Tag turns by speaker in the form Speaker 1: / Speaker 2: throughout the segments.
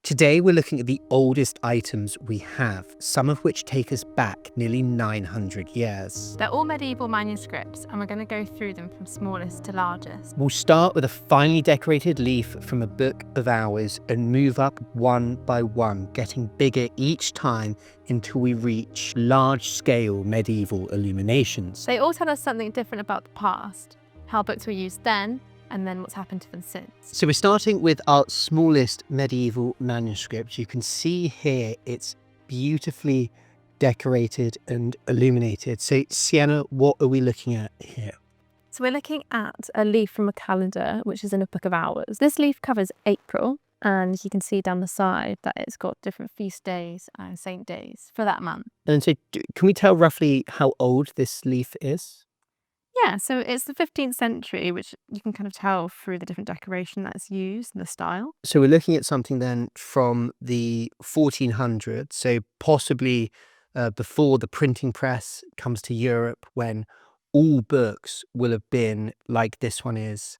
Speaker 1: Today we're looking at the oldest items we have, some of which take us back nearly 900 years.
Speaker 2: They're all medieval manuscripts, and we're going to go through them from smallest to largest.
Speaker 1: We'll start with a finely decorated leaf from a book of hours and move up one by one, getting bigger each time until we reach large-scale medieval illuminations.
Speaker 2: They all tell us something different about the past, how books were used then, and then what's happened to them since.
Speaker 1: So we're starting with our smallest medieval manuscript. You can see here it's beautifully decorated and illuminated. So Sienna, what are we looking at here?
Speaker 2: So we're looking at a leaf from a calendar, which is in a book of hours. This leaf covers April, and you can see down the side that it's got different feast days and saint days for that month.
Speaker 1: And so can we tell roughly how old this leaf is?
Speaker 2: Yeah, so it's the 15th century, which you can kind of tell through the different decoration that's used and the style.
Speaker 1: So we're looking at something then from the 1400s, so possibly before the printing press comes to Europe, when all books will have been like this one is,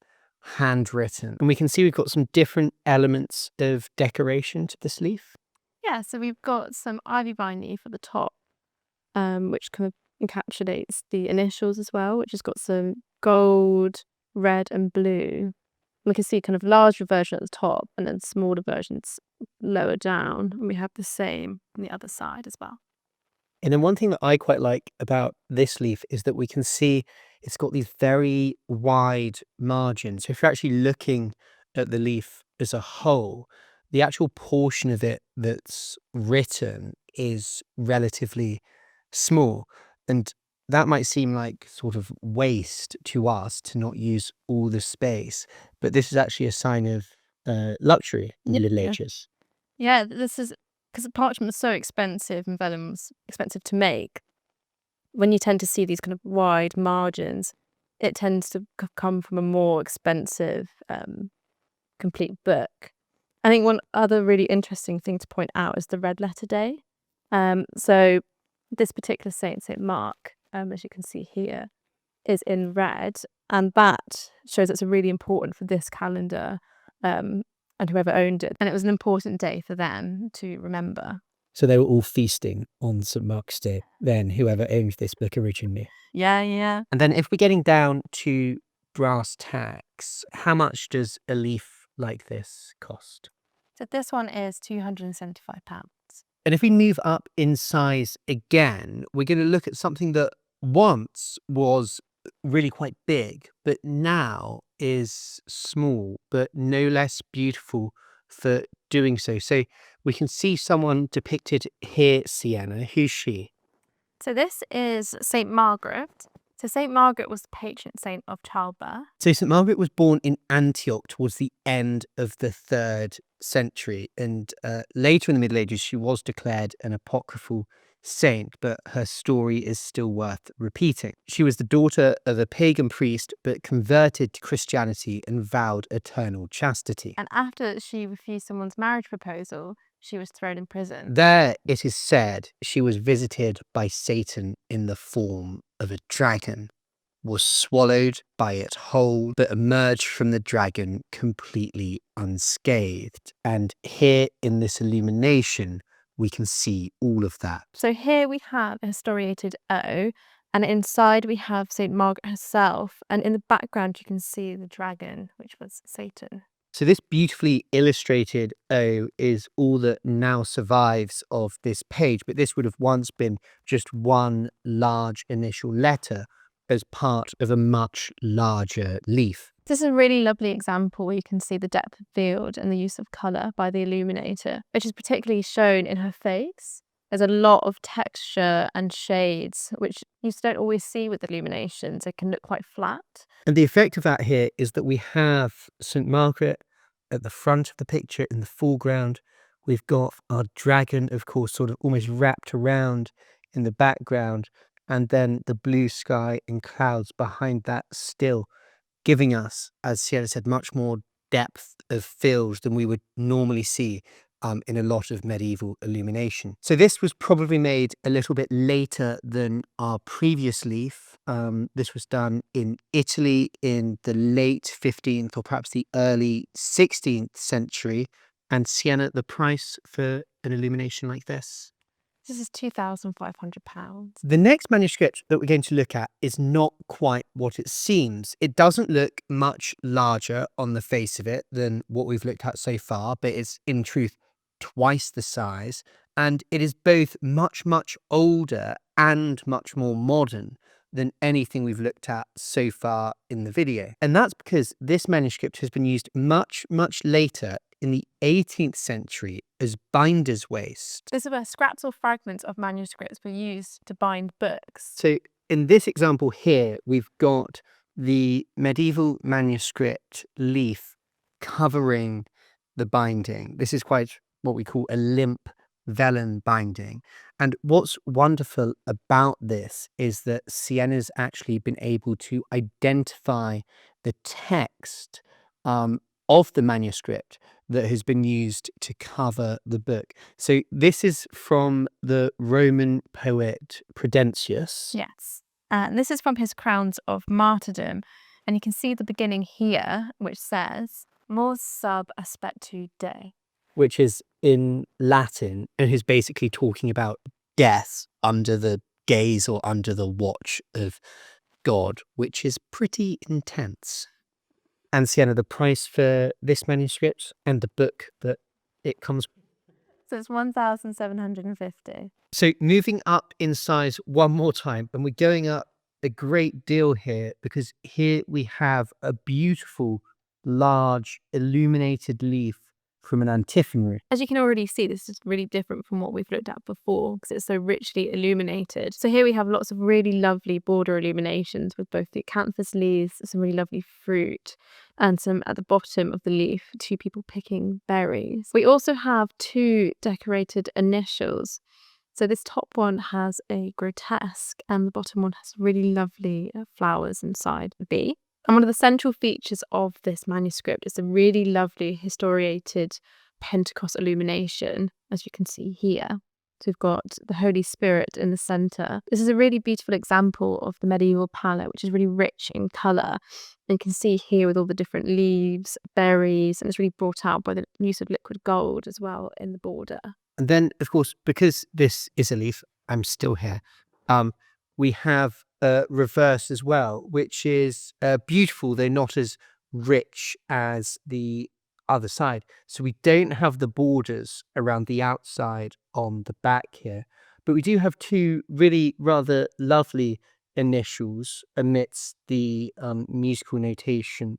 Speaker 1: handwritten. And we can see we've got some different elements of decoration to this leaf.
Speaker 2: Yeah, so we've got some ivy vine leaf at the top, which kind of encapsulates the initials as well, which has got some gold, red and blue. We can see kind of larger version at the top and then smaller versions lower down. And we have the same on the other side as well.
Speaker 1: And then one thing that I quite like about this leaf is that we can see it's got these very wide margins. So if you're actually looking at the leaf as a whole, the actual portion of it that's written is relatively small. And that might seem like sort of waste to us to not use all the space, but this is actually a sign of luxury in the Middle Ages.
Speaker 2: Yeah, this is because parchment was so expensive and vellum was expensive to make. When you tend to see these kind of wide margins, it tends to come from a more expensive, complete book. I think one other really interesting thing to point out is the red letter day. So this particular saint, Saint Mark, as you can see here, is in red, and that shows it's really important for this calendar and whoever owned it. And it was an important day for them to remember.
Speaker 1: So they were all feasting on St. Mark's Day, then, whoever owned this book originally.
Speaker 2: Yeah.
Speaker 1: And then if we're getting down to brass tacks, how much does a leaf like this cost?
Speaker 2: So this one is £275.
Speaker 1: And if we move up in size again, we're going to look at something that once was really quite big, but now is small, but no less beautiful for doing so. So we can see someone depicted here, Sienna. Who's she?
Speaker 2: So this is St. Margaret. So St. Margaret was the patron saint of childbirth.
Speaker 1: So St. Margaret was born in Antioch towards the end of the 3rd century. And later in the Middle Ages, she was declared an apocryphal saint, but her story is still worth repeating. She was the daughter of a pagan priest, but converted to Christianity and vowed eternal chastity.
Speaker 2: And after she refused someone's marriage proposal, she was thrown in prison.
Speaker 1: There, it is said, she was visited by Satan in the form of a dragon, was swallowed by it whole, but emerged from the dragon completely unscathed. And here in this illumination, we can see all of that.
Speaker 2: So here we have a historiated O, and inside we have St. Margaret herself, and in the background you can see the dragon, which was Satan.
Speaker 1: So this beautifully illustrated O is all that now survives of this page, but this would have once been just one large initial letter as part of a much larger leaf.
Speaker 2: This is a really lovely example where you can see the depth of field and the use of colour by the illuminator, which is particularly shown in her face. There's a lot of texture and shades, which you don't always see with illuminations. It can look quite flat.
Speaker 1: And the effect of that here is that we have St. Margaret at the front of the picture in the foreground. We've got our dragon, of course, sort of almost wrapped around in the background, and then the blue sky and clouds behind that still, giving us, as Sienna said, much more depth of field than we would normally see in a lot of medieval illumination. So this was probably made a little bit later than our previous leaf. This was done in Italy in the late 15th or perhaps the early 16th century. And Sienna, the price for an illumination like this?
Speaker 2: This is £2,500.
Speaker 1: The next manuscript that we're going to look at is not quite what it seems. It doesn't look much larger on the face of it than what we've looked at so far, but it's in truth twice the size. And it is both much, much older and much more modern than anything we've looked at so far in the video. And that's because this manuscript has been used much, much later in the 18th century as binder's waste.
Speaker 2: This is where scraps or fragments of manuscripts were used to bind books.
Speaker 1: So in this example here, we've got the medieval manuscript leaf covering the binding. This is quite what we call a limp vellum binding. And what's wonderful about this is that Sienna's actually been able to identify the text of the manuscript that has been used to cover the book. So this is from the Roman poet Prudentius.
Speaker 2: Yes. And this is from his Crowns of Martyrdom. And you can see the beginning here, which says, Mors sub aspectu Dei.
Speaker 1: Which is in Latin and is basically talking about death under the gaze or under the watch of God, which is pretty intense. And Sienna, the price for this manuscript and the book that it comes with?
Speaker 2: So it's 1,750.
Speaker 1: So moving up in size one more time, and we're going up a great deal here because here we have a beautiful, large, illuminated leaf from an antiphonary.
Speaker 2: As you can already see, this is really different from what we've looked at before because it's so richly illuminated. So here we have lots of really lovely border illuminations with both the acanthus leaves, some really lovely fruit, and some at the bottom of the leaf, 2 people picking berries. We also have 2 decorated initials. So this top one has a grotesque and the bottom one has really lovely flowers inside the B. And one of the central features of this manuscript is a really lovely historiated Pentecost illumination, as you can see here. So we've got the Holy Spirit in the centre. This is a really beautiful example of the medieval palette, which is really rich in colour. And you can see here with all the different leaves, berries, and it's really brought out by the use of liquid gold as well in the border.
Speaker 1: And then, of course, because this is a leaf, I'm still here, we have a reverse as well, which is beautiful, though not as rich as the other side. So we don't have the borders around the outside on the back here, but we do have 2 really rather lovely initials amidst the musical notation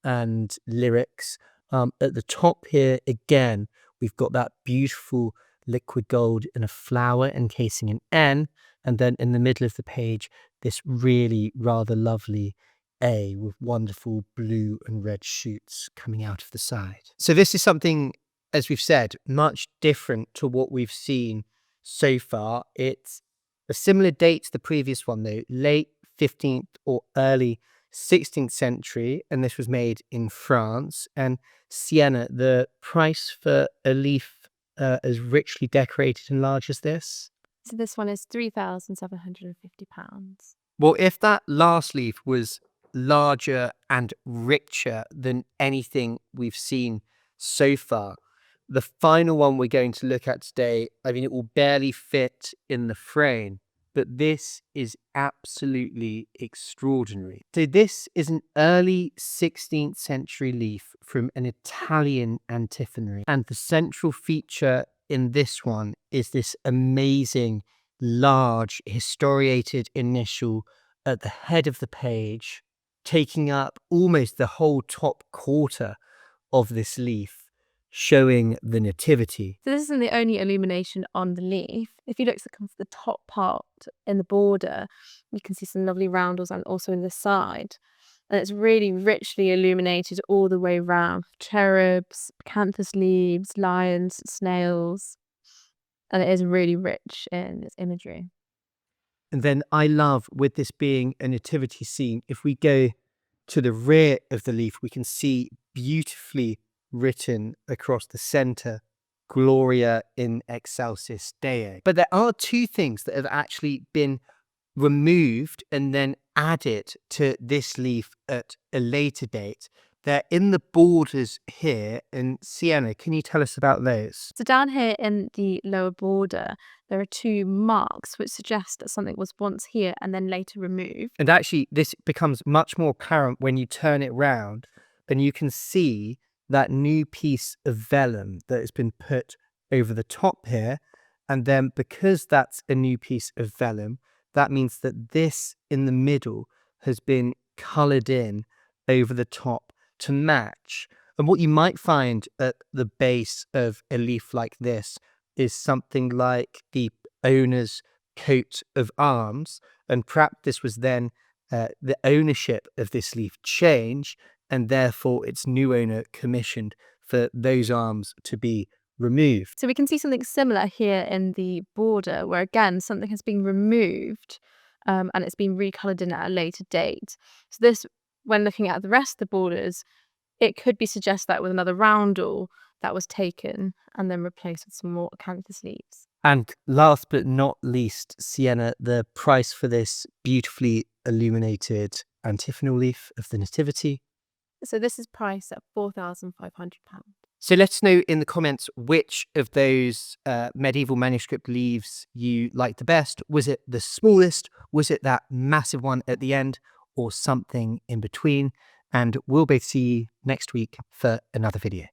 Speaker 1: and lyrics. At the top here, again, we've got that beautiful liquid gold in a flower encasing an N, and then in the middle of the page, this really rather lovely A with wonderful blue and red shoots coming out of the side. So this is something, as we've said, much different to what we've seen so far. It's a similar date to the previous one though, late 15th or early 16th century, and this was made in France. And Sienna, the price for a leaf as richly decorated and large as this?
Speaker 2: So this one is £3,750.
Speaker 1: Well, if that last leaf was larger and richer than anything we've seen so far, the final one we're going to look at today, I mean, it will barely fit in the frame, but this is absolutely extraordinary. So this is an early 16th century leaf from an Italian antiphonary, and the central feature in this one is this amazing, large, historiated initial at the head of the page, taking up almost the whole top quarter of this leaf, showing the nativity.
Speaker 2: So this isn't the only illumination on the leaf. If you look at the top part in the border, you can see some lovely roundels and also in the side. And it's really richly illuminated all the way around. Cherubs, acanthus leaves, lions, snails. And it is really rich in its imagery.
Speaker 1: And then I love, with this being a nativity scene, if we go to the rear of the leaf, we can see beautifully written across the center, Gloria in excelsis Deo. But there are 2 things that have actually been removed and then added to this leaf at a later date, They're in the borders here. And Sienna, can you tell us about those?
Speaker 2: So down here in the lower border, there are 2 marks which suggest that something was once here and then later removed.
Speaker 1: And actually, this becomes much more apparent when you turn it round, and you can see that new piece of vellum that has been put over the top here. And then because that's a new piece of vellum, that means that this in the middle has been coloured in over the top to match. And what you might find at the base of a leaf like this is something like the owner's coat of arms. And perhaps this was then the ownership of this leaf change, and therefore its new owner commissioned for those arms to be removed.
Speaker 2: So we can see something similar here in the border, where again something has been removed and it's been recoloured in at a later date. So this, when looking at the rest of the borders, it could be suggest that with another roundel that was taken and then replaced with some more acanthus leaves.
Speaker 1: And last but not least, Sienna, the price for this beautifully illuminated antiphonal leaf of the Nativity.
Speaker 2: So this is priced at £4,500.
Speaker 1: So let us know in the comments which of those medieval manuscript leaves you liked the best. Was it the smallest? Was it that massive one at the end? Or something in between? And we'll both see you next week for another video.